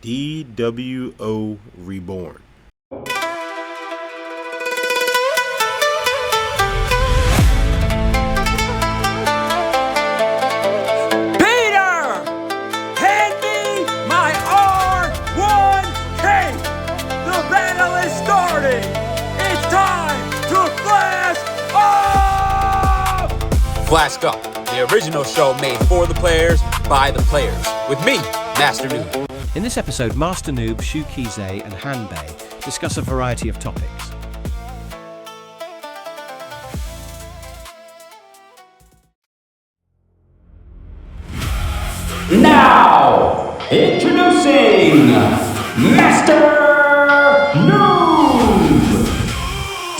DWO Reborn. FLASK Up, the original show made for the players, by the players. With me, MasterNoob. In this episode, MasterNoob, Shukize and Hanbei discuss a variety of topics. Now, introducing MasterNoob!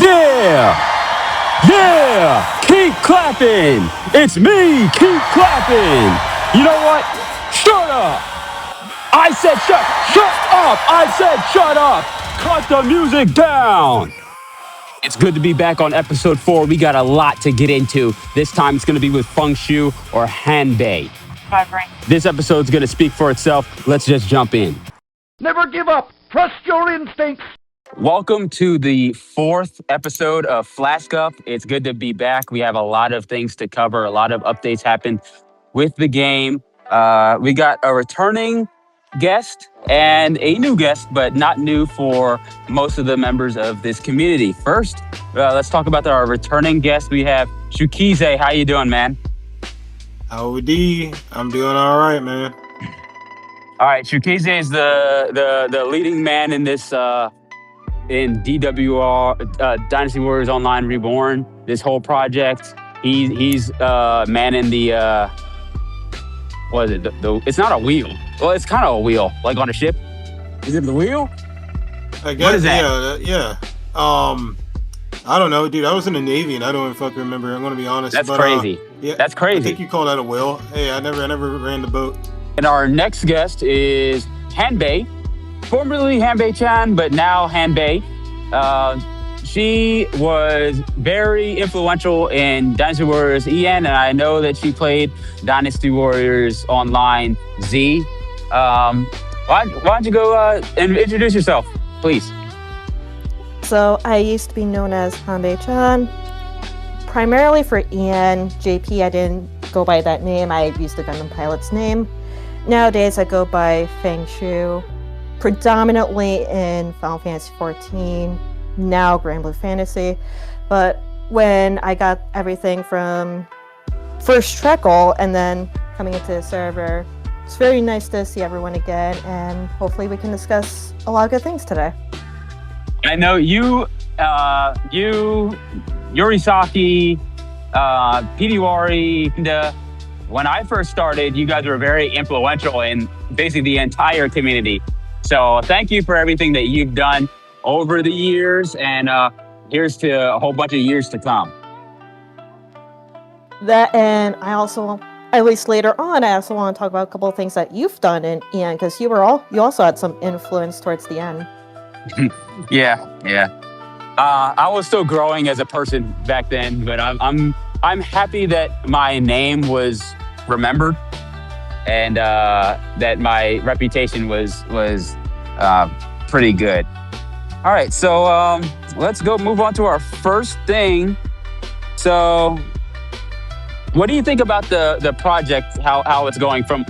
Yeah! Keep clapping! It's me! Keep clapping! You know what? Shut up! I said shut up! I said shut up! Cut the music down! It's good to be back on episode 4. We got a lot to get into. This time it's going to be with Feng Xiu or Hanbei. This episode's going to speak for itself. Let's just jump in. Never give up. Trust your instincts. Welcome to the 4th episode of FLASK Up. It's good to be back. We have a lot of things to cover. A lot of updates happened with the game. We got a returning guest and a new guest, but not new for most of the members of this community. First, let's talk about our returning guest. We have Shukize. How you doing, man? Howdy, I'm doing all right, man. All right, Shukize is the leading man in this in DWR Dynasty Warriors Online Reborn. This whole project. He's man in the what is it? It's not a wheel. Well, it's kind of a wheel, like on a ship. Is it the wheel? I guess. What is that? Yeah. I don't know, dude. I was in the Navy and I don't even fucking remember. I'm gonna be honest. That's crazy. Yeah, that's crazy. I think you call that a whale. Hey, I never ran the boat. And our next guest is Hanbei, formerly Hanbei-chan, but now Hanbei. She was very influential in Dynasty Warriors EN, and I know that she played Dynasty Warriors Online Z. Why don't you go and introduce yourself, please? So I used to be known as Hanbei-chan, primarily for EN. JP, I didn't go by that name. I used the Gundam Pilot's name. Nowadays, I go by Feng Xiu, predominantly in Final Fantasy XIV, now Grand Blue Fantasy. But when I got everything from first Treckle and then coming into the server, it's very nice to see everyone again, and hopefully we can discuss a lot of good things today. I know you, Yorisaki, Pidiwari, and when I first started, you guys were very influential in basically the entire community. So thank you for everything that you've done over the years, and here's to a whole bunch of years to come. That, and I also, at least later on, I also want to talk about a couple of things that you've done in EN, because you also had some influence towards the end. Yeah. I was still growing as a person back then, but I'm happy that my name was remembered and that my reputation was pretty good. All right, so let's go move on to our first thing. So, what do you think about the project? How it's going from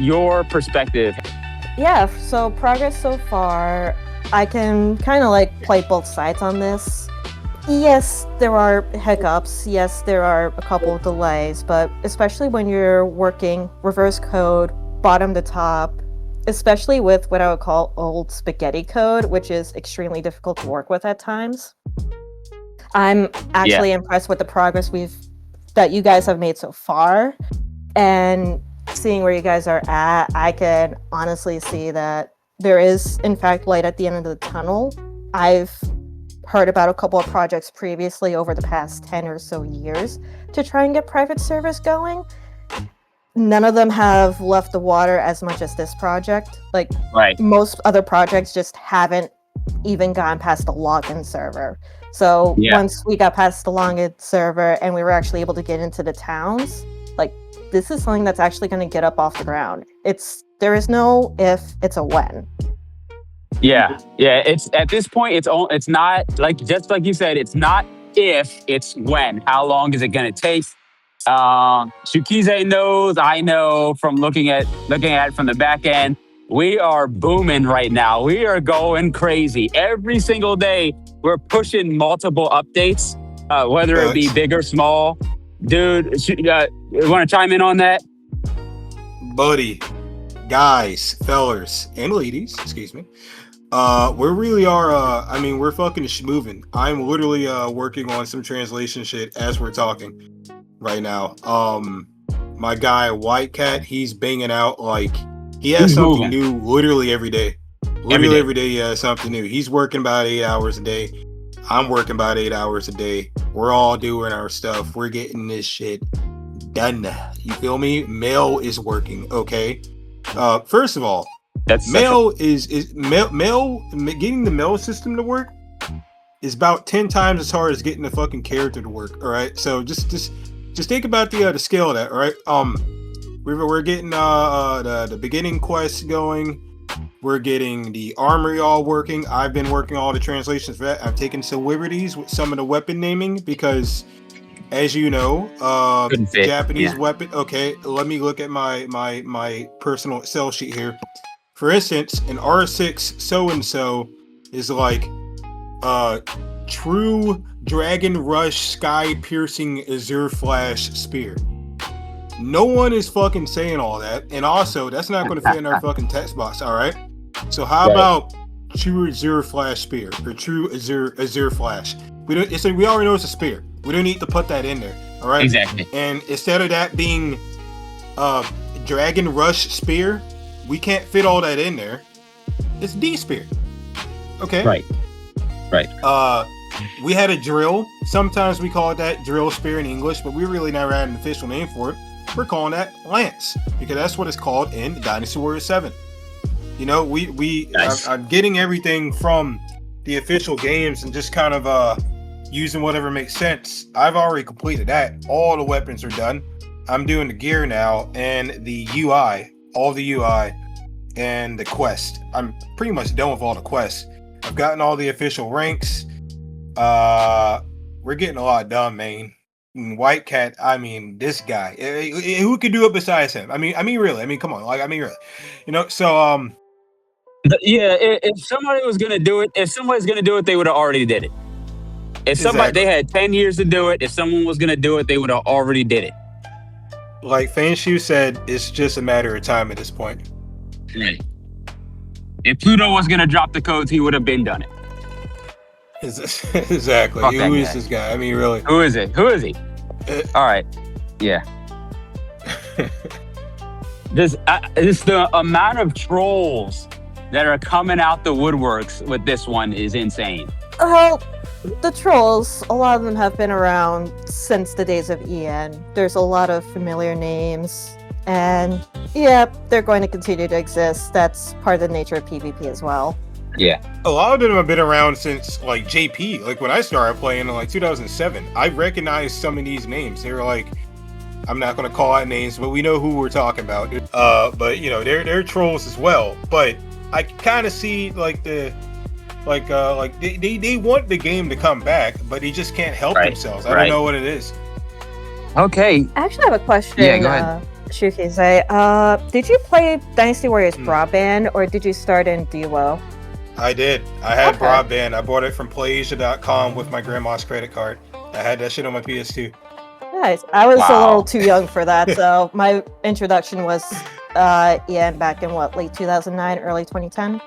your perspective? Yeah, so progress so far. I can kind of like play both sides on this. Yes, there are hiccups. Yes, there are a couple of delays, but especially when you're working reverse code, bottom to top, especially with what I would call old spaghetti code, which is extremely difficult to work with at times. I'm actually impressed with the progress that you guys have made so far, and seeing where you guys are at, I can honestly see that there is, in fact, light at the end of the tunnel. I've heard about a couple of projects previously over the past 10 or so years to try and get private servers going. None of them have left the water as much as this project. Like, right. Most other projects just haven't even gone past the login server. So once we got past the login server and we were actually able to get into the towns, like, this is something that's actually going to get up off the ground. There is no if, it's a when. Yeah. It's at this point, it's not like, just like you said, it's not if, it's when. How long is it going to take? Shukize knows, I know from looking at it from the back end, we are booming right now. We are going crazy. Every single day, we're pushing multiple updates, whether it be big or small. Dude, you want to chime in on that? Buddy, guys, fellers, and ladies, excuse me. We really are, we're fucking moving. I'm literally working on some translation shit as we're talking right now. My guy, White Cat, he's banging out, like, he has something new literally every day. Literally every day he has something new. He's working about 8 hours a day. I'm working about 8 hours a day. We're all doing our stuff. We're getting this shit done. You feel me? Mail is working, okay? First of all, that's mail is mail getting the mail system to work is about 10 times as hard as getting the fucking character to work. All right, so just think about the scale of that. All right, we're getting the beginning quest going. We're getting the armory all working. I've been working all the translations for that. I've taken some liberties with some of the weapon naming because, as you know, Japanese weapon. Okay, let me look at my personal Excel sheet here. For instance, an R6 so-and-so is like true Dragon Rush Sky Piercing Azure Flash Spear. No one is fucking saying all that. And also, that's not going to fit in our fucking text box, all right? So how about true Azure Flash Spear or true Azure Flash? We already know it's a spear. We don't need to put that in there, all right? Exactly. And instead of that being Dragon Rush Spear, we can't fit all that in there. It's D Spear. Okay. Right. We had a drill. Sometimes we call it that drill spear in English, but we really never had an official name for it. We're calling that Lance because that's what it's called in Dynasty Warriors 7. You know, nice. I'm getting everything from the official games and just kind of using whatever makes sense. I've already completed that. All the weapons are done. I'm doing the gear now and the UI. All the UI and the quest. I'm pretty much done with all the quests. I've gotten all the official ranks. We're getting a lot done, man. And White Cat, this guy. Who could do it besides him? Really. Come on. Really. You know, so yeah, if somebody was gonna do it, they would have already did it. If somebody they had 10 years to do it, if someone was gonna do it, they would have already did it. Like Feng Xiu said, it's just a matter of time at this point. Right. If Pluto was gonna drop the codes, he would have been done it. Exactly. Who is this guy? Really. Who is it? Who is he? All right. Yeah. This the amount of trolls that are coming out the woodworks with this one is insane. Well, the trolls, a lot of them have been around since the days of EN. There's a lot of familiar names, and yeah, they're going to continue to exist. That's part of the nature of PvP as well. Yeah. A lot of them have been around since like JP. Like when I started playing in like 2007, I recognized some of these names. They were like, I'm not going to call out names, but we know who we're talking about. But you know, they're trolls as well. But I kind of see like they want the game to come back, but they just can't help themselves. I don't know what it is. Okay. I actually have a question. Yeah, go ahead. Shukize, did you play Dynasty Warriors Broadband or did you start in Duo? I did. I had Broadband. I bought it from PlayAsia.com with my grandma's credit card. I had that shit on my PS2. Nice. I was a little too young for that, so my introduction was EN back in late 2009, early 2010.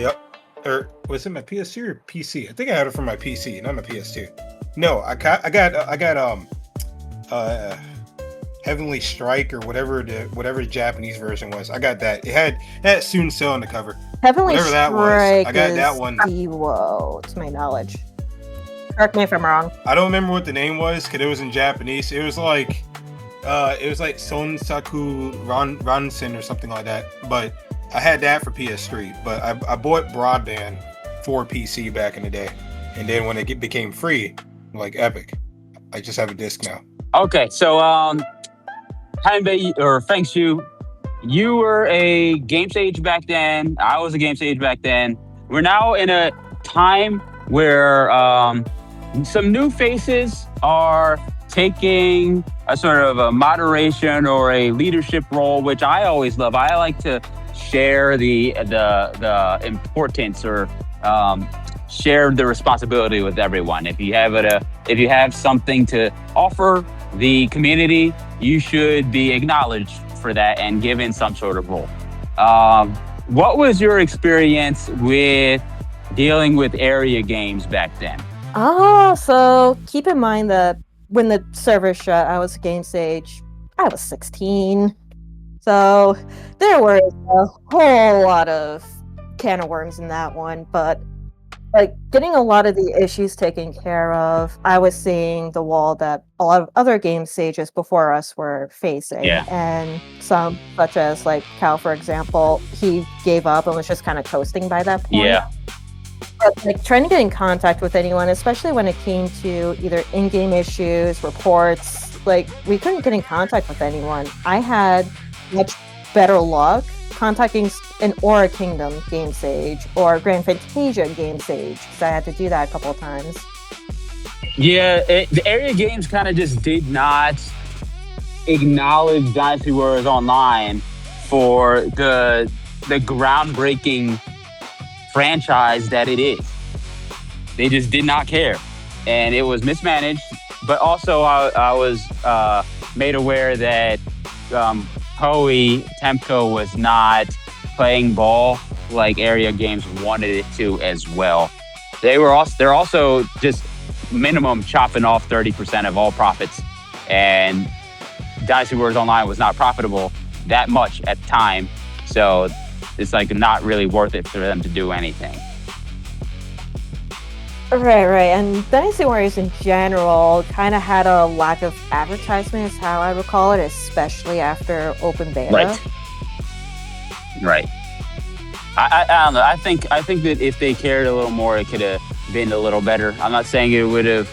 Yep. Or was it my PS2 or PC? I think I had it from my PC, not my PS2. No, I got Heavenly Strike or whatever the Japanese version was. I got that. It had Sun Cell on the cover. Heavenly whatever that Strike was. I got that one. Duo, to my knowledge. Correct me if I'm wrong. I don't remember what the name was because it was in Japanese. It was like Sonsaku Ransen or something like that. But I had that for PS3. But I bought Broadband for PC back in the day, and then when it became free, like Epic, I just have a disc now. Okay, so Hanbei or Feng Xiu, you were a game stage back then. I was a game stage back then. We're now in a time where some new faces are taking a sort of a moderation or a leadership role, which I always love. I like to share the importance or share the responsibility with everyone. If you have something to offer the community, you should be acknowledged for that and given some sort of role. What was your experience with dealing with area games back then? So keep in mind that when the server shut, I was a game stage. I was 16. So there was a whole lot of can of worms in that one, but like getting a lot of the issues taken care of, I was seeing the wall that a lot of other game stages before us were facing. Yeah. And some, such as like Cal, for example, he gave up and was just kind of coasting by that point. Yeah. But like trying to get in contact with anyone, especially when it came to either in-game issues, reports, like we couldn't get in contact with anyone. I had much better luck contacting an Aura Kingdom game stage or Grand Fantasia game stage, because I had to do that a couple of times. Yeah, the area games kind of just did not acknowledge Dynasty Warriors Online for the groundbreaking franchise that it is. They just did not care, and it was mismanaged. But also, I was made aware that Temco was not playing ball like area games wanted it to as well. They're also just minimum chopping off 30% of all profits, and Dynasty Warriors Online was not profitable that much at the time, so it's like not really worth it for them to do anything. Right. And Dynasty Warriors in general kind of had a lack of advertisement, is how I recall it, especially after open beta. Right. I don't know. I think that if they cared a little more, it could have been a little better. I'm not saying it would have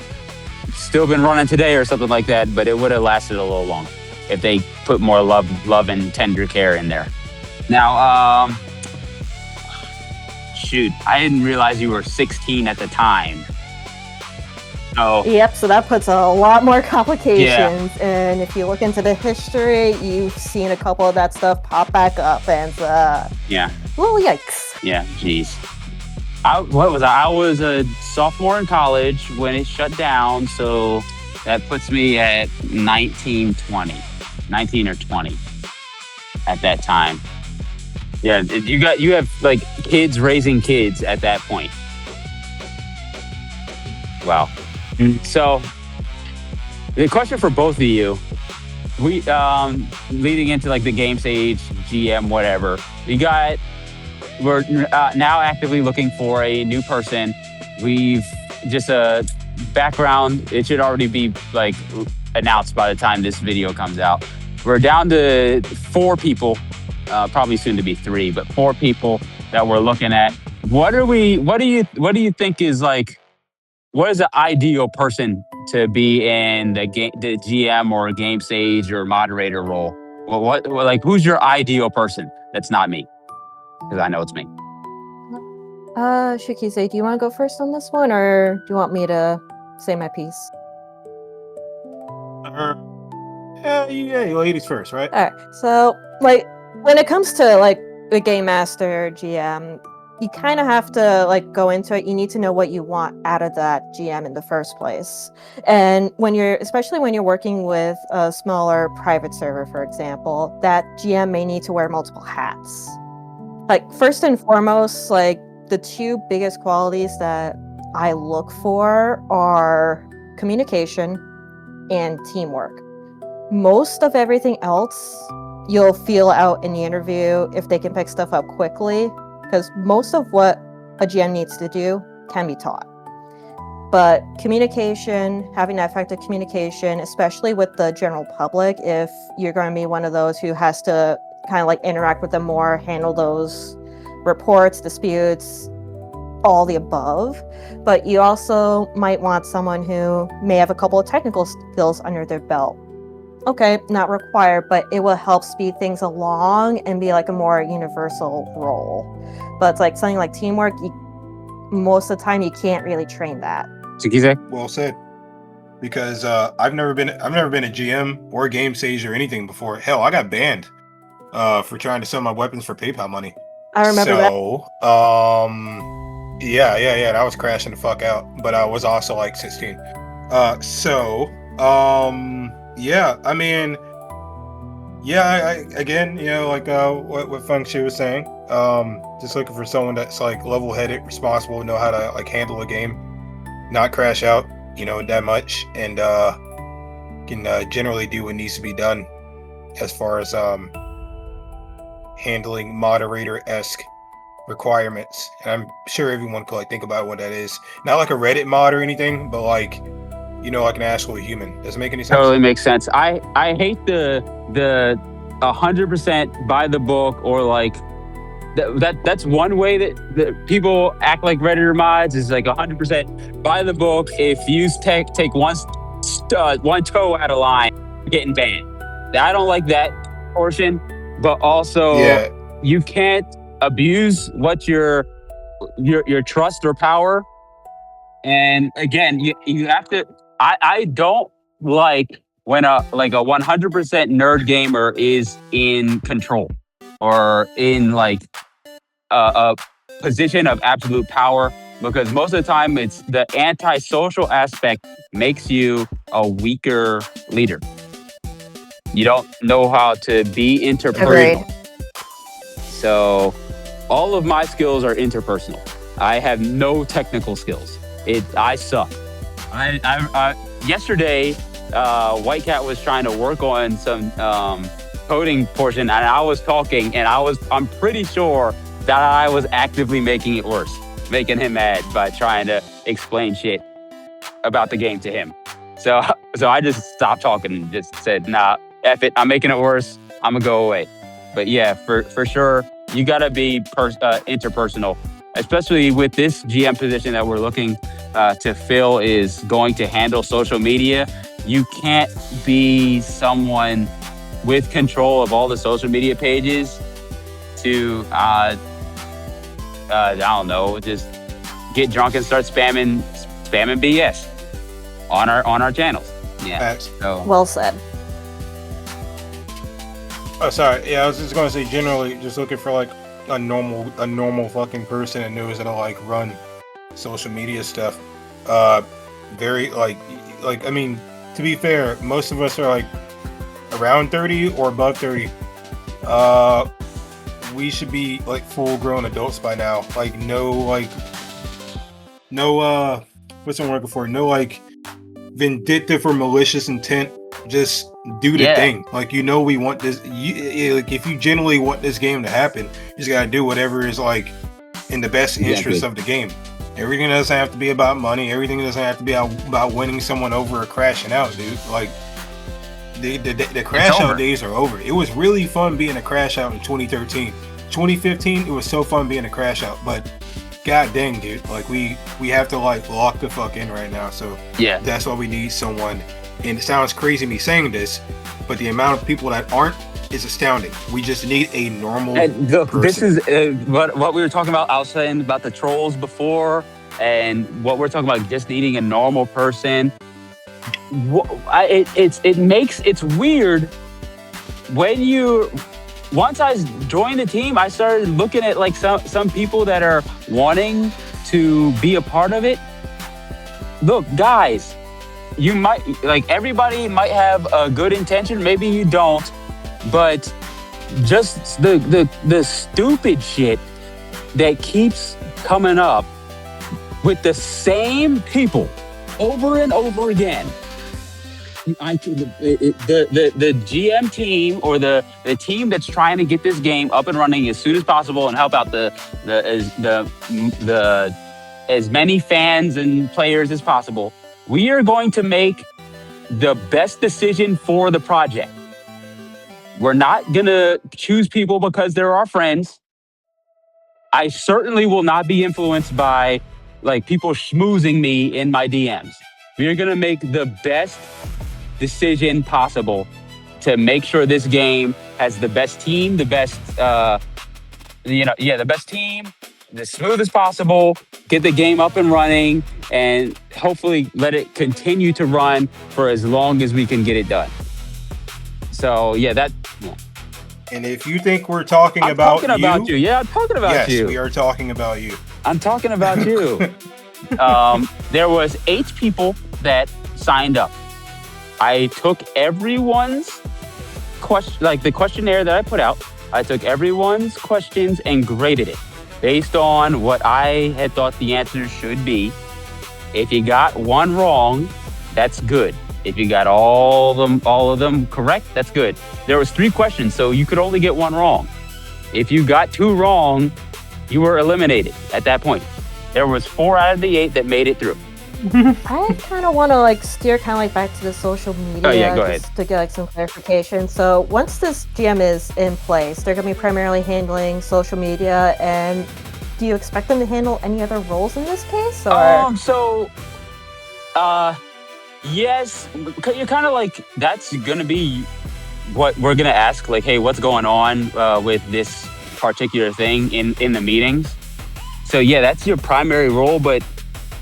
still been running today or something like that, but it would have lasted a little longer if they put more love and tender care in there. Now, shoot, I didn't realize you were 16 at the time. Oh. Yep, so that puts a lot more complications. Yeah. And if you look into the history, you've seen a couple of that stuff pop back up, and yeah. Well, yikes. Yeah, geez. I was a sophomore in college when it shut down, so that puts me at 19 or 20 at that time. Yeah, you have like kids raising kids at that point. Wow. So the question for both of you, we leading into like the game stage, GM, whatever, we're now actively looking for a new person. We've just a background. It should already be like announced by the time this video comes out. We're down to 4 people. Probably soon to be 3, but 4 people that we're looking at. What do you think is like, what is the ideal person to be in the GM or game stage or moderator role? What like, who's your ideal person that's not me? Because I know it's me. Shukize, do you want to go first on this one, or do you want me to say my piece? Yeah, ladies first, right? All right. So, like, when it comes to like the game master, GM, you kind of have to like go into it. You need to know what you want out of that GM in the first place. And especially when you're working with a smaller private server, for example, that GM may need to wear multiple hats. Like, first and foremost, like the 2 biggest qualities that I look for are communication and teamwork. Most of everything else you'll feel out in the interview if they can pick stuff up quickly, because most of what a GM needs to do can be taught. But communication, having that effective communication, especially with the general public, if you're going to be one of those who has to kind of like interact with them more, handle those reports, disputes, all the above. But you also might want someone who may have a couple of technical skills under their belt. okay, not required, but it will help speed things along and be like a more universal role. But it's like something like teamwork, most of the time you can't really train that. Shukize? Well said. Because I've never been a GM or a game sage or anything before. Hell, I got banned for trying to sell my weapons for PayPal money. I remember that. Yeah, that was crashing the fuck out. But I was also like 16. Yeah, I mean, I again, you know, like what Feng Xiu was saying, just looking for someone that's like level-headed, responsible, know how to like handle a game, not crash out, you know, that much, and can generally do what needs to be done as far as handling moderator-esque requirements. And I'm sure everyone could like think about what that is. Not like a Reddit mod or anything, but like, you know, like an actual human. Does it make any sense? Totally makes sense. I hate the 100% by the book, or like that's one way that people act like Redditor mods is like 100% by the book. If you take one toe out of line, you're getting banned. I don't like that portion, but also you can't abuse what your trust or power. And again, you have to. I don't like when a 100% nerd gamer is in control or in like a position of absolute power, because most of the time it's the antisocial aspect makes you a weaker leader. You don't know how to be interpersonal. So all of my skills are interpersonal. I have no technical skills. I suck. Yesterday, White Cat was trying to work on some coding portion, and I was talking, and I'm pretty sure that I was actively making it worse, making him mad by trying to explain shit about the game to him. So I just stopped talking and just said, nah, F it, I'm making it worse. I'm gonna go away. But yeah, for sure, you gotta be interpersonal, especially with this GM position that we're looking to fill is going to handle social media. You can't be someone with control of all the social media pages to, I don't know, just get drunk and start spamming BS on our channels. Yeah. So. Well said. Oh, sorry. Yeah, I was just gonna say, generally, just looking for like a normal fucking person that knows how to like run social media stuff. Very like I mean, to be fair, most of us are like around 30 or above 30. We should be like full-grown adults by now. Like no what's I'm working for? No like vindictive or malicious intent. Just do the thing. Like, you know, we want this. Like, if you genuinely want this game to happen, you just gotta do whatever is like in the best interest of the game. Everything doesn't have to be about money. Everything doesn't have to be about winning someone over or crashing out, dude. Like the crash out days are over. It was really fun being a crash out in 2013. 2015, it was so fun being a crash out, but god dang, dude, like we have to like lock the fuck in right now. So yeah, that's why we need someone. And it sounds crazy me saying this, but the amount of people that aren't is astounding. We just need a normal person. This is what we were talking about. I was saying about the trolls before, and what we're talking about, just needing a normal person. It's weird when once I joined the team, I started looking at like some people that are wanting to be a part of it. Look, guys, you might, like, everybody might have a good intention, maybe you don't, but just the stupid shit that keeps coming up with the same people over and over again. The GM team, or the team that's trying to get this game up and running as soon as possible and help out as many fans and players as possible, we are going to make the best decision for the project. We're not going to choose people because they're our friends. I certainly will not be influenced by like people schmoozing me in my DMs. We are going to make the best decision possible to make sure this game has the best team, the best, the best team, as smooth as possible, get the game up and running, and hopefully let it continue to run for as long as we can get it done. So, And if you think we're talking I'm about talking about you. Yeah, I'm talking about you. Yes, we are talking about you. I'm talking about you. There was 8 people that signed up. I took everyone's the questionnaire that I put out. I took everyone's questions and graded it based on what I had thought the answers should be. If you got one wrong, that's good. If you got all of them correct, that's good. There was 3 questions, so you could only get one wrong. If you got 2 wrong, you were eliminated at that point. There was 4 out of the 8 that made it through. I kind of want to steer back to the social media go ahead. just to get some clarification. So once this GM is in place, they're going to be primarily handling social media, and do you expect them to handle any other roles in this case? Or? Yes, you're kind of that's going to be what we're going to ask, hey, what's going on with this particular thing in the meetings? So yeah, that's your primary role, but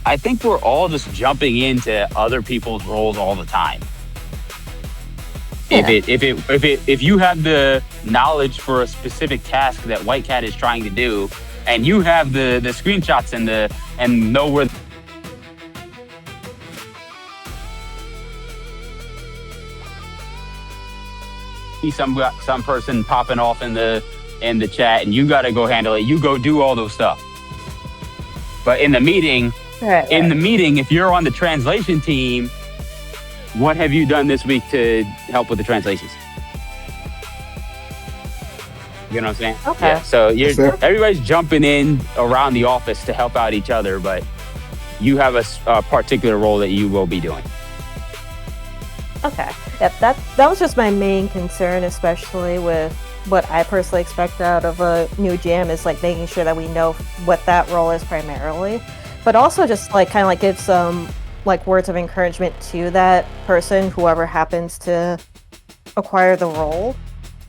I think we're all just jumping into other people's roles all the time. Yeah. If you have the knowledge for a specific task that White Cat is trying to do, and you have the screenshots and know where some person popping off in the chat, and you got to go handle it. You go do all those stuff. But in the meeting, the meeting, if you're on the translation team, what have you done this week to help with the translations? You know what I'm saying? Okay. Yeah. So everybody's jumping in around the office to help out each other, but you have a particular role that you will be doing. Okay. Yep, that was just my main concern, especially with what I personally expect out of a new GM is making sure that we know what that role is primarily, but also just give some words of encouragement to that person, whoever happens to acquire the role.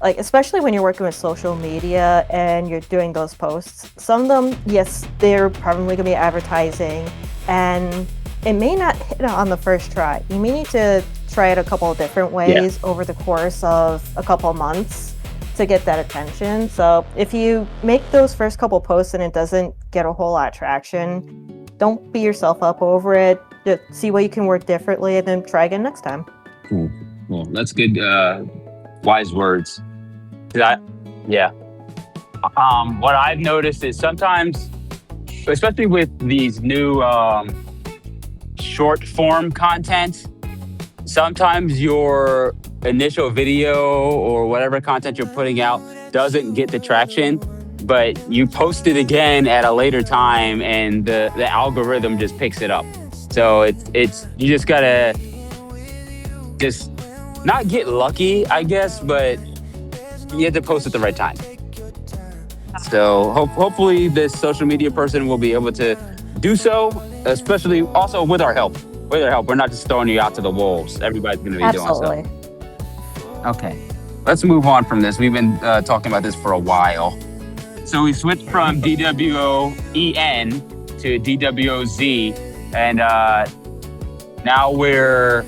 Especially when you're working with social media and you're doing those posts, some of them, yes, they're probably going to be advertising, and it may not hit on the first try. You may need to try it a couple of different ways over the course of a couple of months to get that attention. So if you make those first couple posts and it doesn't get a whole lot of traction, don't beat yourself up over it. Just see what you can work differently and then try again next time. Cool. Well, that's good. Wise words. What I've noticed is sometimes, especially with these new short form content, sometimes your initial video or whatever content you're putting out doesn't get the traction, but you post it again at a later time and the algorithm just picks it up. So it's you just gotta just not get lucky, I guess, but you have to post at the right time. So hopefully this social media person will be able to do so, especially also with our help. With our help, we're not just throwing you out to the wolves. Everybody's going to be doing Absolutely. so. Okay, let's move on from this. We've been talking about this for a while. So we switched from DWOEN to DWOZ, and now we're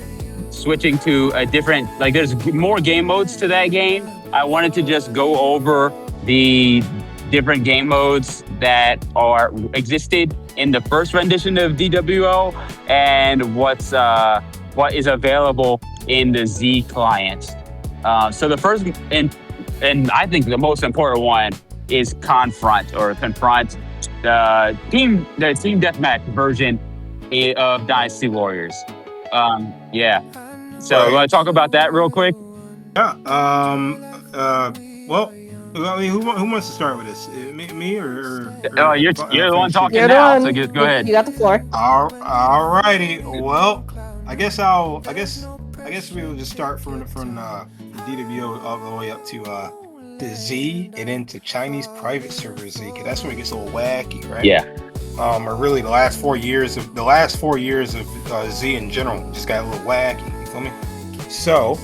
switching to a different, there's more game modes to that game. I wanted to just go over the different game modes that existed in the first rendition of DWO and what is available in the Z client. So the first and I think the most important one is Confront, the team deathmatch version of Dynasty Warriors. So you want to talk about that real quick? Yeah. Well, I mean, who wants to start with this? Me or you're the one talking You're now, the so just go ahead. You got the floor. All righty. Well, I guess we will just start from DWO all the way up to the Z and into Chinese private server Z, because that's when it gets a little wacky, right? Yeah. Or really the last 4 years of Z in general just got a little wacky. You feel me? So,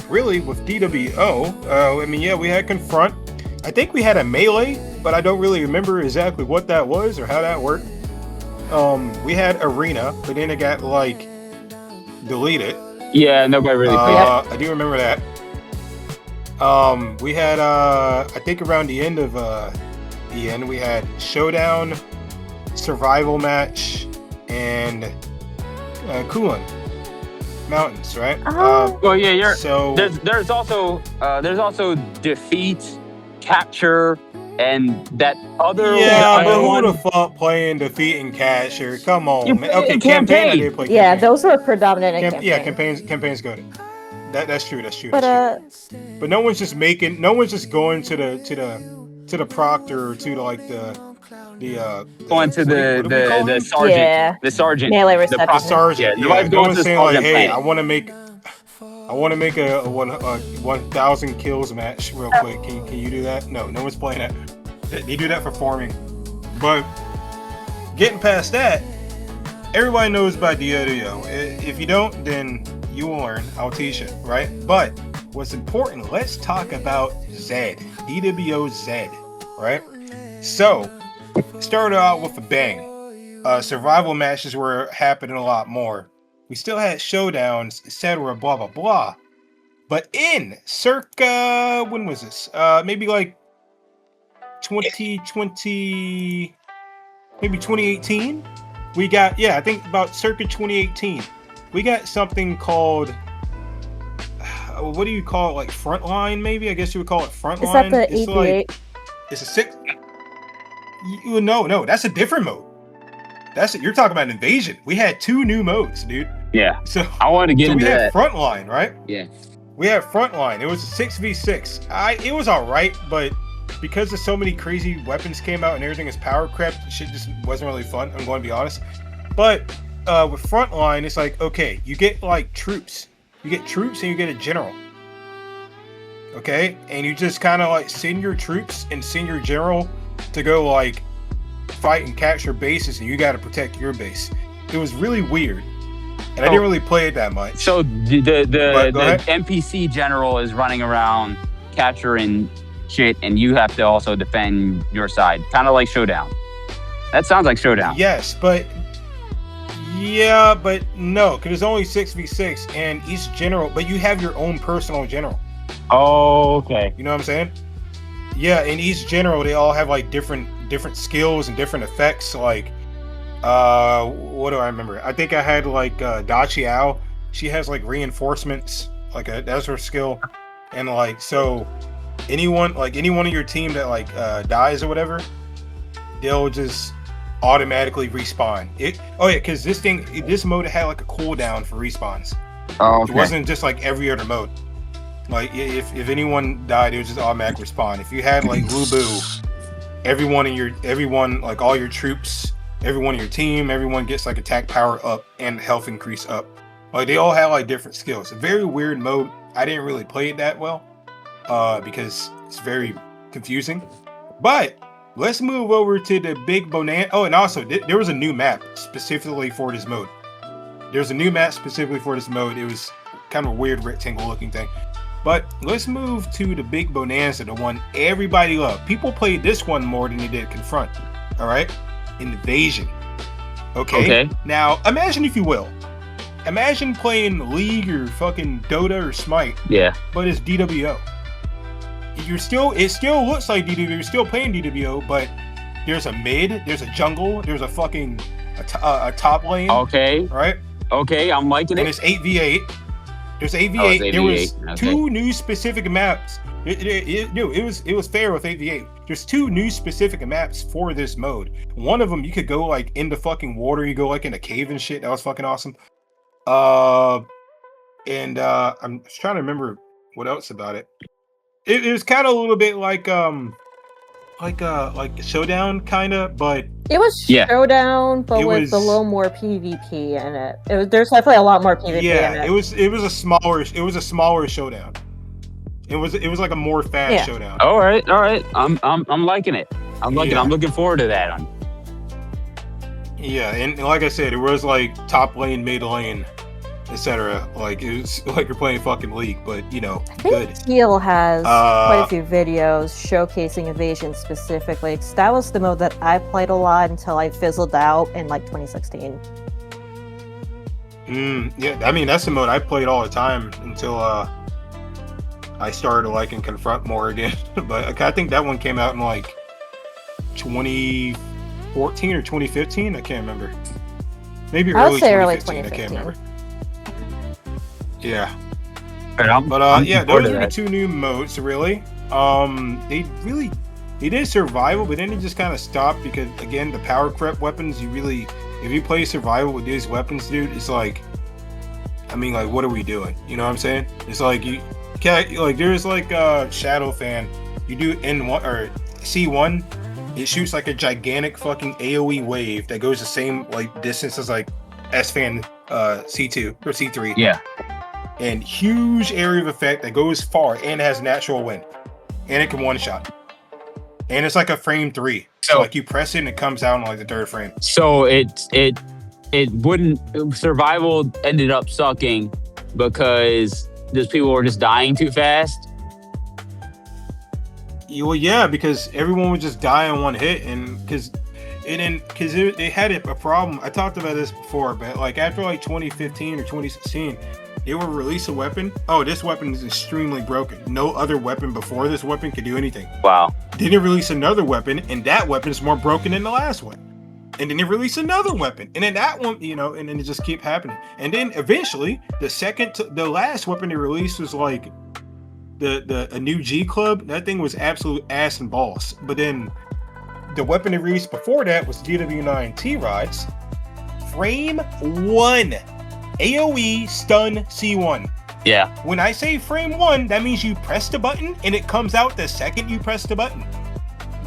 really with DWO, I mean, yeah, we had Confront. I think we had a Melee, but I don't really remember exactly what that was or how that worked. We had Arena, but then it got like deleted. Yeah, nobody really played it. I do remember that. We had I think around the end of we had Showdown, Survival Match, and Kulin Mountains, right? Well, yeah, so there's also Defeat, Capture, and that other yeah, but one. who the fuck playing Defeat and Capture? Come on, You man. play Okay, in campaign. I campaign. did play Yeah, campaign. those were predominant in campaign. Yeah, campaigns good. That's true. But But no one's just going to the proctor or to Going to the sergeant. Yeah. The sergeant. Melee The reception. the sergeant. Yeah, nobody's no going one's to the saying like, sergeant hey, planet. I want to make a 1,000 kills match real quick. Can you do that? No one's playing that. They do that for farming. But getting past that, everybody knows about DWO. If you don't, then you will learn. I'll teach it, right? But what's important, let's talk about Zed. DWO Zed, right? So, started out with a bang. Survival matches were happening a lot more. We still had showdowns, etc., blah, blah, blah. But in circa, when was this? Maybe like 2020, maybe 2018? We got, I think about circa 2018. We got something called, what do you call it? Like Frontline, maybe? I guess you would call it Frontline. Is that the It's 88? like, it's a 6. No, that's a different mode. You're talking about Invasion. We had 2 new modes, dude. Yeah. So I wanted to get into we had that. Frontline, right? Yeah. We had Frontline. It was a 6v6. It was alright, but because of so many crazy weapons came out and everything is power crept, shit just wasn't really fun. I'm going to be honest. But with Frontline, it's like, okay, you get like troops. You get troops and you get a general. Okay? And you just kind of like send your troops and send your general to go like fight and capture bases, and you got to protect your base. It was really weird. And I didn't really play it that much. So the ahead. NPC general is running around capturing shit, and you have to also defend your side, kind of like Showdown. That sounds like Showdown. Yes, but no, because it's only 6v6, and each general, but you have your own personal general. Oh, okay. You know what I'm saying? Yeah, and each general, they all have like different skills and different effects. Like, what do I remember? I think I had like Da Chiao. She has like reinforcements, like that's her skill, and like so, anyone of your team that like dies or whatever, they'll just automatically respawn. Because this mode had like a cooldown for respawns. Oh, okay. It wasn't just like every other mode. Like if anyone died, it was just automatic respawn. If you had like Lubu, everyone like all your troops, everyone in your team, everyone gets like attack power up and health increase up. Like they all have like different skills. A very weird mode. I didn't really play it that well because it's very confusing. But let's move over to the big bonanza. Oh, and also there was a new map specifically for this mode. There's a new map specifically for this mode. It was kind of a weird rectangle looking thing. But let's move to the big bonanza, the one everybody loved. People played this one more than they did Confront. All right? Invasion. Okay? Now, imagine if you will. Imagine playing League or fucking Dota or Smite. Yeah. But it's DWO. It still looks like DWO. You're still playing DWO, but there's a mid, there's a jungle, there's a fucking a top lane. Okay. Right? Okay, I'm liking And it. it's 8v8. There's 8v8. Oh, it's 8v8. There was Okay. 2 new specific maps. It was fair with 8v8. There's 2 new specific maps for this mode. One of them you could go like into fucking water. You go like in a cave and shit. That was fucking awesome. I'm trying to remember what else about it. It was kind of a little bit like Showdown kind of, but It was Showdown, but with a little more PvP in it. There's definitely a lot more PvP in it. it was a smaller Showdown. It was like a more fast Showdown. All right. I'm liking it. I'm looking forward to that. Yeah, and like I said, it was like top lane, mid lane, etc. Like it's like you're playing fucking League, but you know, I good. think Teal has quite a few videos showcasing evasion specifically. 'Cause that was the mode that I played a lot until I fizzled out in like 2016. Yeah, I mean that's the mode I played all the time until I started liking Confront more again. But I think that one came out in like 2014 or 2015. I can't remember. Maybe I would early say early 2015. I can't 2015. remember. Yeah. I'm Yeah, forward those to are the that. two new modes really. They did survival, but then it just kind of stopped because again the power creep weapons, if you play survival with these weapons, dude, it's like, I mean, like, what are we doing? You know what I'm saying? It's like you can't, like, there's like Shadow Fan, you do N1 or C1, it shoots like a gigantic fucking AoE wave that goes the same like distance as like S Fan C2 or C3. Yeah. And huge area of effect that goes far and has natural wind. And it can one shot. And it's like a frame 3. So like you press it and it comes out in like the third frame. So it wouldn't, survival ended up sucking because just people were just dying too fast. Well, yeah, because everyone would just die in one hit, and because they had a problem. I talked about this before, but like after like 2015 or 2016, they would release a weapon. Oh, this weapon is extremely broken. No other weapon before this weapon could do anything. Wow. Then they release another weapon, and that weapon is more broken than the last one. And then they release another weapon, and then that one, you know, and then it just keep happening. And then eventually, the last weapon they released was like a new G Club. That thing was absolute ass and balls. But then the weapon they released before that was DW9 T-Rods. Frame 1. AoE stun C1. Yeah. When I say frame 1, that means you press the button and it comes out the second you press the button.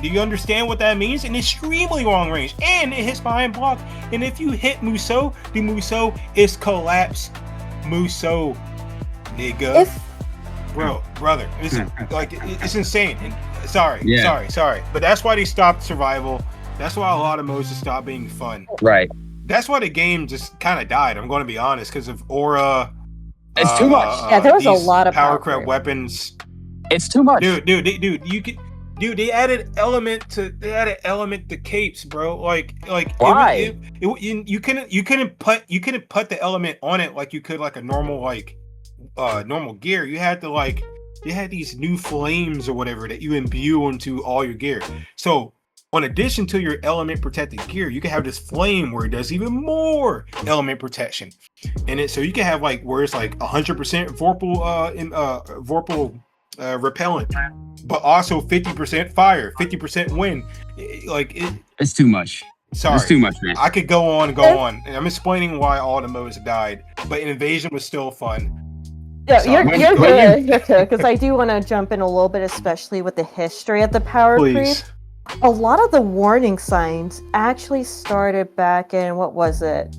Do you understand what that means? An extremely long range, and it hits behind block. And if you hit Musou, the Musou is collapse. Musou, nigga. Brother, it's like it's insane. And sorry. But that's why they stopped survival. That's why a lot of modes just stopped being fun. Right. That's why the game just kind of died. I'm going to be honest, because of Aura. It's too much. Yeah, there was a these lot of power power creep weapons. It's too much. Dude, they added element to capes, bro. Like why? You couldn't put the element on it like you could like a normal normal gear. You had these new flames or whatever that you imbue into all your gear. So in addition to your element protected gear, you can have this flame where it does even more element protection. And so you can have like where it's like 100% vorpal repellent, but also 50% fire, 50% wind. It's too much. Sorry, it's too much, man. I could go on and go on. I'm explaining why all the modes died, but Invasion was still fun. Yeah, you're good, because I do want to jump in a little bit, especially with the history of the power creep. A lot of the warning signs actually started back in, what was it,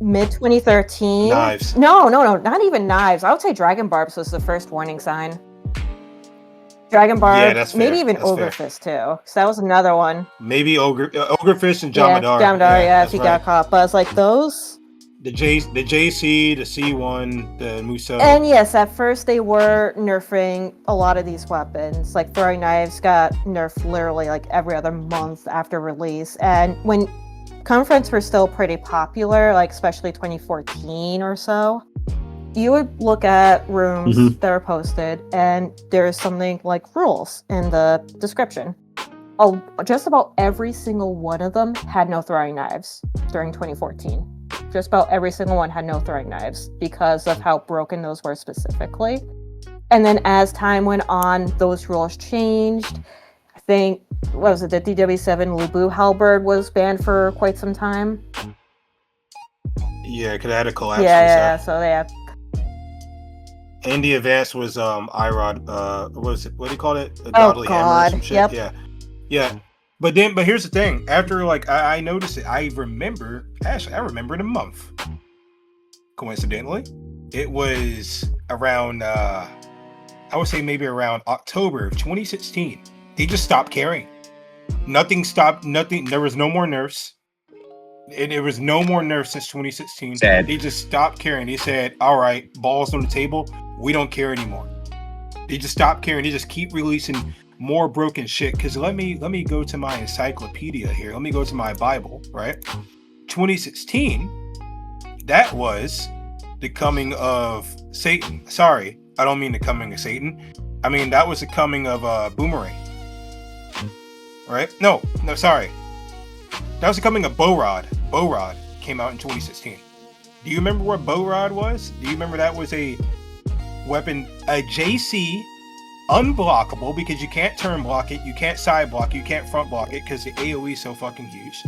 mid 2013? Knives. No, not even knives. I would say Dragon Barbs was the first warning sign. Dragon Barb, yeah, that's fair. maybe even Ogre Fist too. So that was another one. Maybe Ogre Fist and Jamadar. Yeah, if you got caught. But it's like those. The JC, the C1, the Musou. And yes, at first they were nerfing a lot of these weapons. Like throwing knives got nerfed literally like every other month after release. And when confronts were still pretty popular, like especially 2014 or so, you would look at rooms that are posted and there's something like rules in the description. Just about every single one of them had no throwing knives during 2014. Just about every single one had no throwing knives because of how broken those were specifically. And then as time went on, those rules changed. I think, what was it, the DW7 Lubu Halberd was banned for quite some time. Yeah, because it had a collapse. Yeah, so they had... And the advance was IROD, what do you call it? A Oh godly god, hammer or some shit. yep. Yeah. But here's the thing. After like I noticed it, I remember the month. Coincidentally, it was around I would say maybe around October of 2016. They just stopped caring. Nothing stopped. Nothing. There was no more nerfs. And there was no more nerfs since 2016. Sad. They just stopped caring. They said, all right, balls on the table. We don't care anymore. They just stopped caring. They just keep releasing more broken shit. Because let me go to my encyclopedia here. Let me go to my Bible, right? 2016, that was the coming of Satan. Sorry, I don't mean the coming of Satan. I mean, that was the coming of Boomerang. Right? No, sorry. That was the coming of Bowrod. Bowrod came out in 2016. Do you remember what Bowrod was? Do you remember that was a weapon, a JC, unblockable, because you can't turn block it, you can't side block, you can't front block it because the AoE is so fucking huge.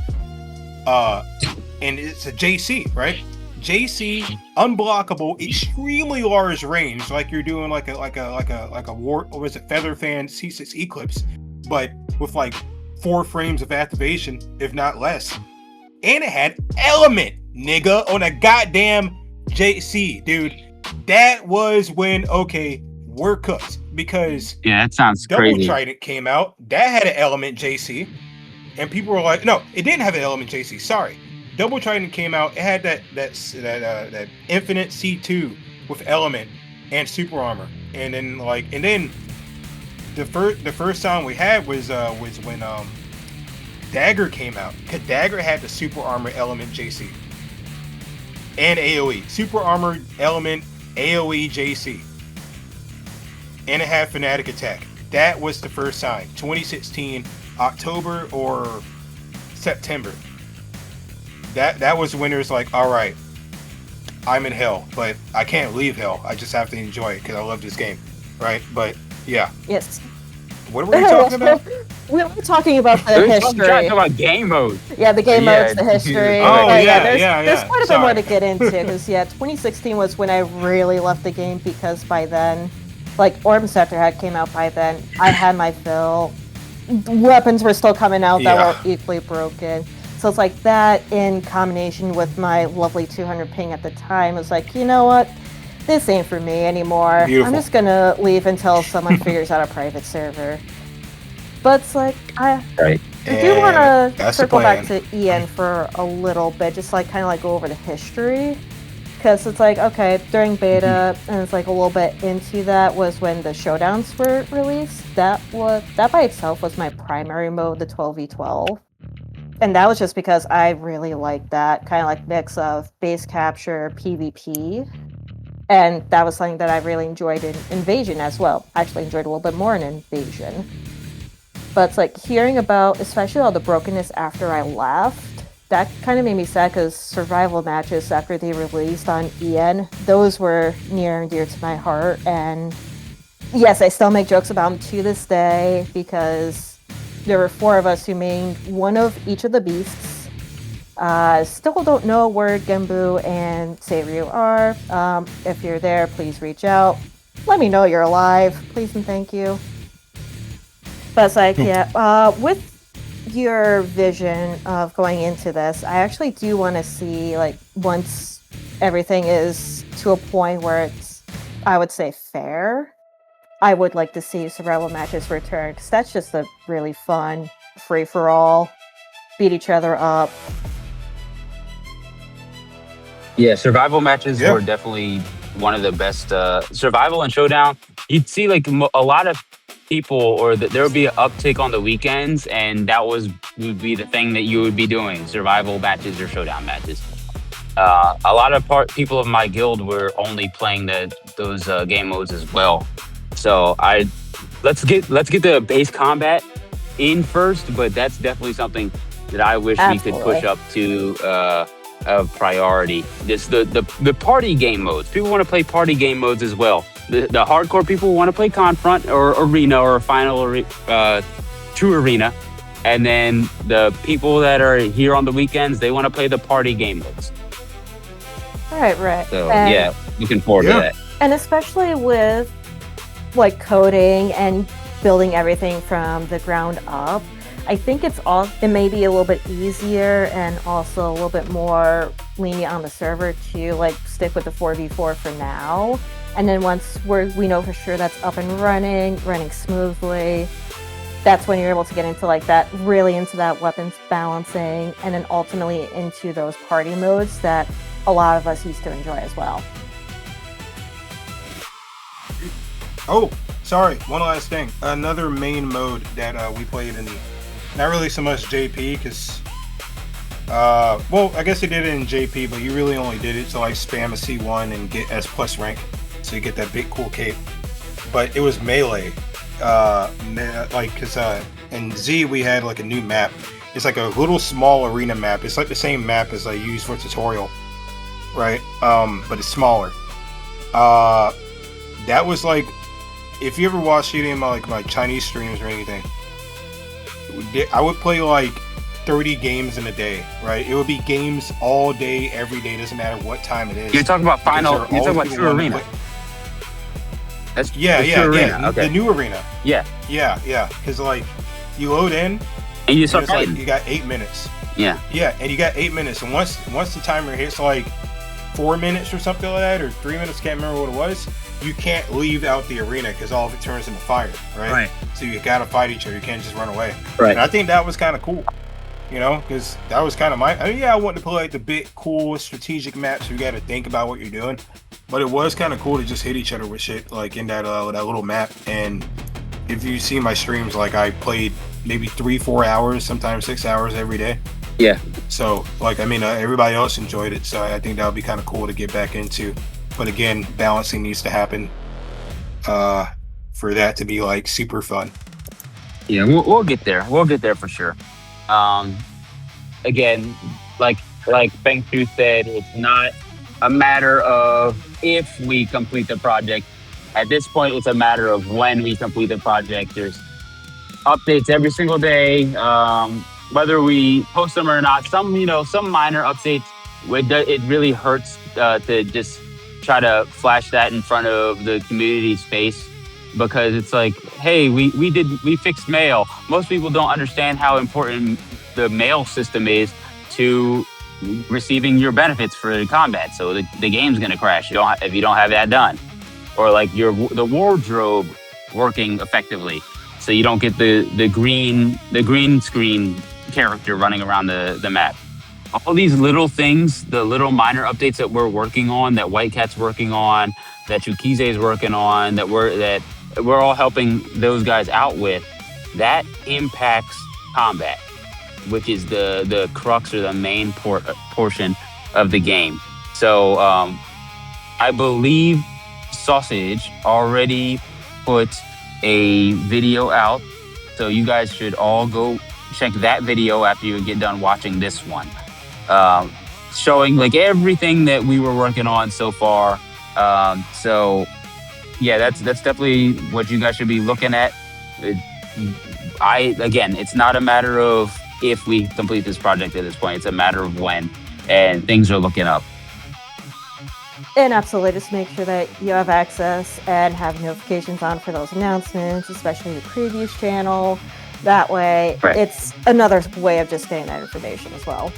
And it's a JC, right? JC, unblockable, extremely large range, like you're doing like a war, or was it Feather Fan C6 Eclipse, but with like 4 frames of activation, if not less. And it had element, nigga, on a goddamn JC, dude. That was when, okay, we're cooked. Because that sounds Double crazy. Trident came out, that had an element JC. And people were like, no, it didn't have an element JC, sorry. Double Trident came out, it had that infinite C2 with element and super armor. And then the first time we had was when Dagger came out. Cause Dagger had the super armor element JC and AoE. Super armor element AoE JC. And it had Fanatic Attack. That was the first time. 2016, October or September. That was when it was like, all right, I'm in hell, but I can't leave hell. I just have to enjoy it because I love this game, right? But yeah. Yes. What were we talking about? We were talking about the history. Trying to talk about game mode. Yeah, the game modes, the history. Oh, But yeah, there's quite a bit sorry. more to get into because 2016 was when I really left the game because by then, like Orb Scepter had came out by then. I had my fill. Weapons were still coming out that were equally broken. So it's like that in combination with my lovely 200 ping at the time. It was like, you know what? This ain't for me anymore. Beautiful. I'm just gonna leave until someone figures out a private server. But it's like I do want to circle back to EN for a little bit, just like kind of like go over the history, because it's like okay, during beta and it's like a little bit into that was when the showdowns were released. That by itself was my primary mode, the 12v12. And that was just because I really liked that kind of like mix of base capture, PvP. And that was something that I really enjoyed in Invasion as well. I actually enjoyed a little bit more in Invasion. But it's like hearing about, especially all the brokenness after I left, that kind of made me sad because survival matches after they released on EN, those were near and dear to my heart. And yes, I still make jokes about them to this day because there were 4 of us who mained one of each of the beasts. Still don't know where Genbu and Seiryu are. If you're there, please reach out. Let me know you're alive, please and thank you. But it's like, with your vision of going into this, I actually do want to see, like, once everything is to a point where it's, I would say, fair, I would like to see survival matches return, because that's just a really fun free-for-all, beat each other up. Yeah, survival matches were definitely one of the best. Survival and Showdown, you'd see like a lot of people, or there would be an uptick on the weekends, and that would be the thing that you would be doing, survival matches or Showdown matches. A lot of people of my guild were only playing those game modes as well. So let's get the base combat in first, but that's definitely something that I wish we could push up to a priority. This the party game modes. People want to play party game modes as well. The hardcore people want to play Confront or Arena or True Arena, and then the people that are here on the weekends, they want to play the party game modes. Right. So looking forward to that. And especially with like coding and building everything from the ground up, I think it may be a little bit easier and also a little bit more lenient on the server to like stick with the 4v4 for now. And then once we know for sure that's up and running smoothly, that's when you're able to get into like that, really into that weapons balancing, and then ultimately into those party modes that a lot of us used to enjoy as well. Oh, sorry. One last thing. Another main mode that we played in, not really so much JP, because, well, I guess they did it in JP, but you really only did it to like spam a C1 and get S+ rank, so you get that big cool cape. But it was melee, like, because in Z we had like a new map. It's like a little small arena map. It's like the same map as I used for tutorial, right? But it's smaller. That was like, if you ever watched any of my Chinese streams or anything, I would play like 30 games in a day, right? It would be games all day, every day. Doesn't matter what time it is. You're talking about final. You're talking about True Arena. That's yeah. Okay. The new arena. Yeah. Because like you load in, and you start fighting. Like, you got 8 minutes. Yeah, and you got 8 minutes, and once the timer hits like 4 minutes or something like that, or 3 minutes, can't remember what it was, you can't leave out the arena because all of it turns into fire, right? So you gotta fight each other. You can't just run away. Right. And I think that was kind of cool, because that was kind of I wanted to play like the big, cool, strategic maps where you got to think about what you're doing, but it was kind of cool to just hit each other with shit like in that little map. And if you see my streams, like I played maybe 3-4 hours, sometimes 6 hours every day. Yeah. So like, everybody else enjoyed it, so I think that would be kind of cool to get back into. But again, balancing needs to happen for that to be like super fun. Yeah, we'll get there. We'll get there for sure. Again, like Feng Xiu said, it's not a matter of if we complete the project. At this point, it's a matter of when we complete the project. There's updates every single day, whether we post them or not. Some minor updates. It really hurts to just try to flash that in front of the community's face, because it's like, hey, we fixed mail. Most people don't understand how important the mail system is to receiving your benefits for the combat. So the game's gonna crash if you don't have that done, or like the wardrobe working effectively, so you don't get the green screen character running around the map. All these little things, the little minor updates that we're working on, that White Cat's working on, that Shukize is working on, that we're all helping those guys out with, that impacts combat, which is the crux or the main portion of the game. So I believe Sausage already put a video out, so you guys should all go check that video after you get done watching this one, showing like everything that we were working on so far. So yeah, that's definitely what you guys should be looking at. Again, it's not a matter of if we complete this project at this point, it's a matter of when, and things are looking up. And absolutely, just make sure that you have access and have notifications on for those announcements, especially the previews channel. That way, It's another way of just getting that information as well.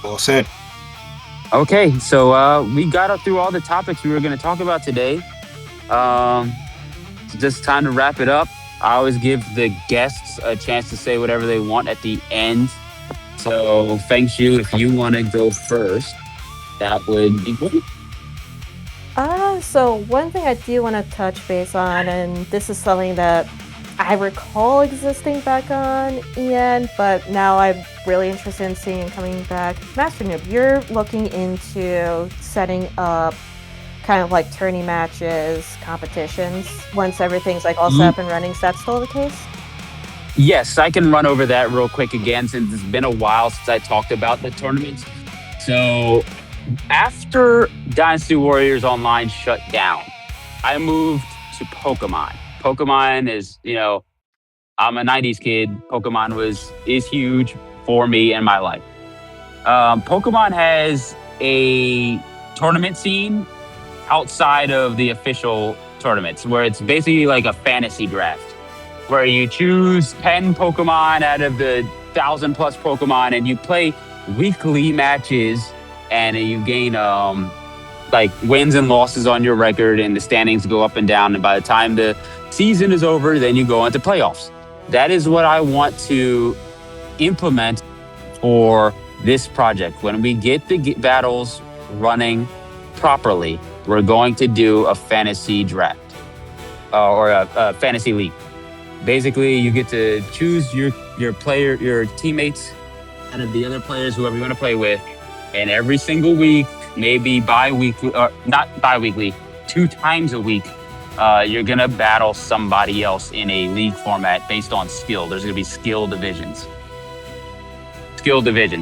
Well said. Okay, so we got up through all the topics we were going to talk about today. It's just time to wrap it up. I always give the guests a chance to say whatever they want at the end. So, Feng Xiu, if you want to go first, that would be good. So one thing I do want to touch base on, and this is something that I recall existing back on EN, but now I'm really interested in seeing coming back. MasterNoob, you're looking into setting up kind of like tourney matches, competitions, once everything's like all set up and running. Is that still the case? Yes, I can run over that real quick again, since it's been a while since I talked about the tournaments. So after Dynasty Warriors Online shut down, I moved to Pokemon. Pokemon is, I'm a 90s kid. Pokemon is huge for me in my life. Pokemon has a tournament scene outside of the official tournaments, where it's basically like a fantasy draft, where you choose 10 Pokemon out of the 1,000+ Pokemon, and you play weekly matches, and you gain like wins and losses on your record, and the standings go up and down. And by the time the season is over, then you go into playoffs. That is what I want to implement for this project. When we get the battles running properly, we're going to do a fantasy draft or a fantasy league. Basically, you get to choose your teammates out of the other players, whoever you want to play with, and every single week, maybe bi-weekly, or not bi-weekly, 2 times a week, you're gonna battle somebody else in a league format based on skill. There's gonna be skill divisions.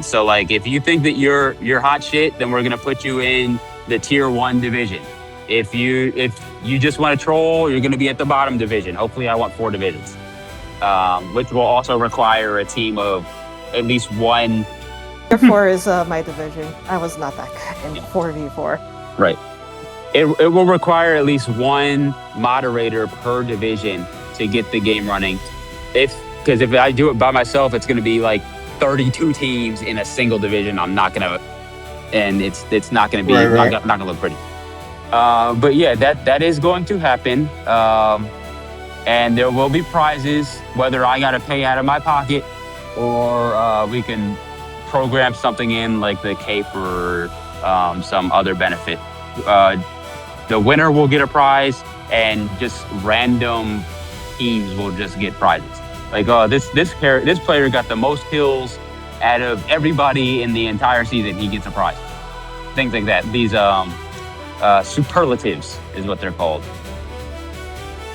So like, if you think that you're hot shit, then we're gonna put you in the tier 1 division. If you just want to troll, you're gonna be at the bottom division. Hopefully, I want 4 divisions, which will also require a team of at least 1. Tier 4 is my division. I was not that good in 4v4. Right. It will require at least 1 moderator per division to get the game running. Because if I do it by myself, it's going to be like 32 teams in a single division. I'm not going to, and it's not going to be Right. not going to look pretty. But yeah, that is going to happen. And there will be prizes, whether I got to pay out of my pocket or we can program something in like the cape or some other benefit. The winner will get a prize, and just random teams will just get prizes. Like, this player got the most kills out of everybody in the entire season. He gets a prize. Things like that. These superlatives is what they're called.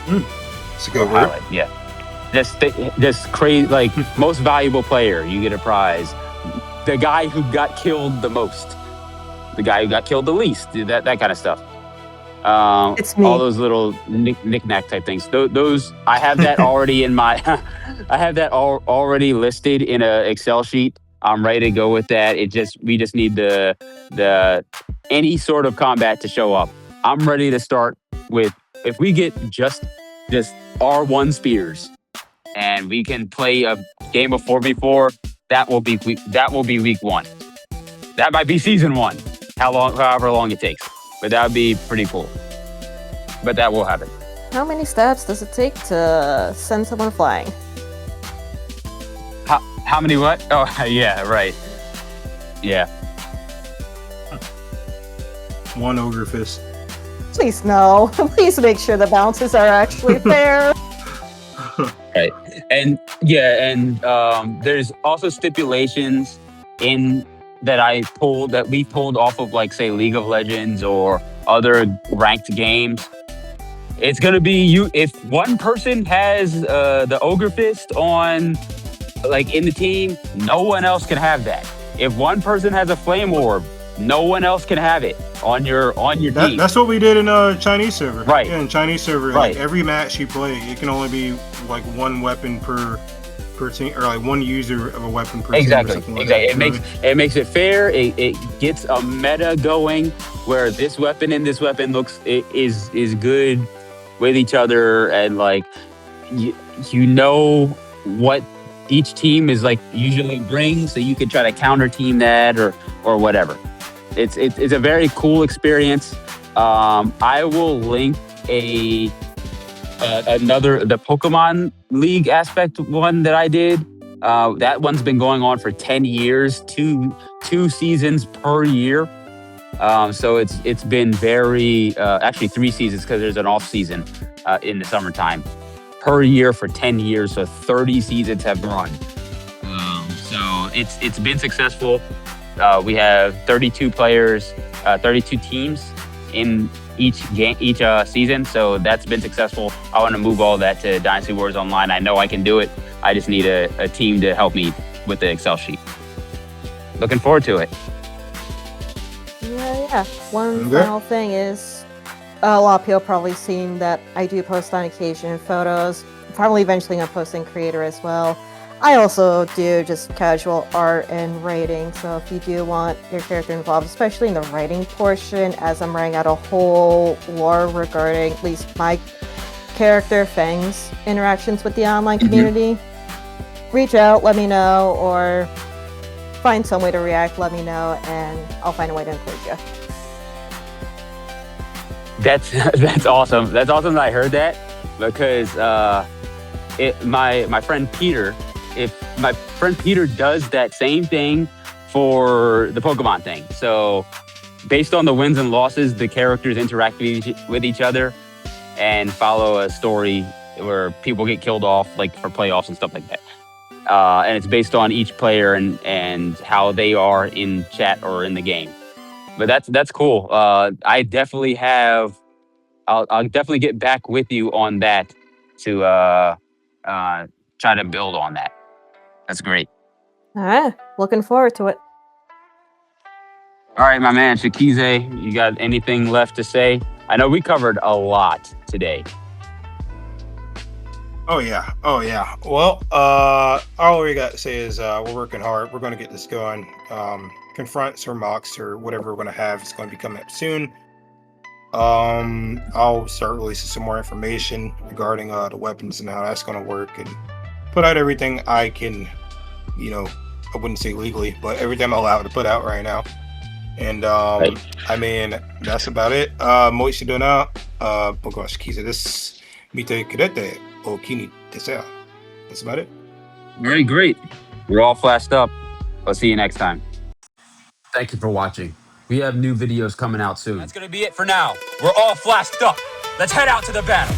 It's a good word. Yeah. Just crazy, like most valuable player, you get a prize. The guy who got killed the most, the guy who got killed the least, that kind of stuff. It's me. All those little knick-knack type things. Those I have that already in my. I have that already listed in a Excel sheet. I'm ready to go with that. We just need the any sort of combat to show up. I'm ready to start with, if we get just R1 spears, and we can play a game of 4v4. That will be week 1. That might be season 1. However long it takes. But that would be pretty cool. But that will happen. How many steps does it take to send someone flying? How many what? Oh, yeah, right. Yeah. 1 ogre fist. Please no. Please make sure the bounces are actually fair. Right. And yeah, and there's also stipulations in that we pulled off of, like, say, League of Legends or other ranked games. It's gonna be if one person has the ogre fist on, like, in the team, no one else can have that. If one person has a flame orb, no one else can have it on your team. That's what we did in Chinese server. Right. Yeah, in Chinese server, Right. like, every match you play, it can only be like 1 weapon per team, or like 1 user of a weapon per Exactly. team. Or something like Exactly. That. It makes it fair. It gets a meta going where this weapon and this weapon is good with each other, and like you know what each team is like usually brings, so you can try to counter team that or whatever. It's a very cool experience. I will link the Pokemon League aspect one that I did. That one's been going on for 10 years, two seasons per year. So it's been very, actually 3 seasons, because there's an off season in the summertime, per year for 10 years. So 30 seasons have run. So it's been successful. We have 32 players, 32 teams in each season. So that's been successful. I want to move all that to Dynasty Wars Online. I know I can do it. I just need a team to help me with the Excel sheet. Looking forward to it. Yeah. One final thing is, a lot of people probably seen that I do post on occasion photos. Probably eventually gonna post in Creator as well. I also do just casual art and writing, so if you do want your character involved, especially in the writing portion, as I'm writing out a whole lore regarding at least my character, Feng's interactions with the online community, reach out, let me know, or find some way to react, let me know, and I'll find a way to include you. That's awesome. That's awesome that I heard that. because my friend Peter, if my friend Peter does that same thing for the Pokemon thing. So based on the wins and losses, the characters interact with each other and follow a story where people get killed off, like for playoffs and stuff like that. And it's based on each player and how they are in chat or in the game. But that's cool. I definitely have. I'll definitely get back with you on that to try to build on that. That's great. All right, looking forward to it. All right, my man, Shukize, you got anything left to say? I know we covered a lot today. Oh yeah. Well, all we got to say is we're working hard. We're going to get this going. Confronts or mocks or whatever we're going to have is going to be coming up soon. I'll start releasing some more information regarding the weapons and how that's going to work, and put out everything I can, I wouldn't say legally, but everything I'm allowed to put out right now. And I mean, that's about it. もう一度な、僕はShukizeです。見てくれてお気に入りですよ。That's about it. Very great. We're all flashed up. I'll see you next time. Thank you for watching. We have new videos coming out soon. That's going to be it for now. We're all flashed up. Let's head out to the battle.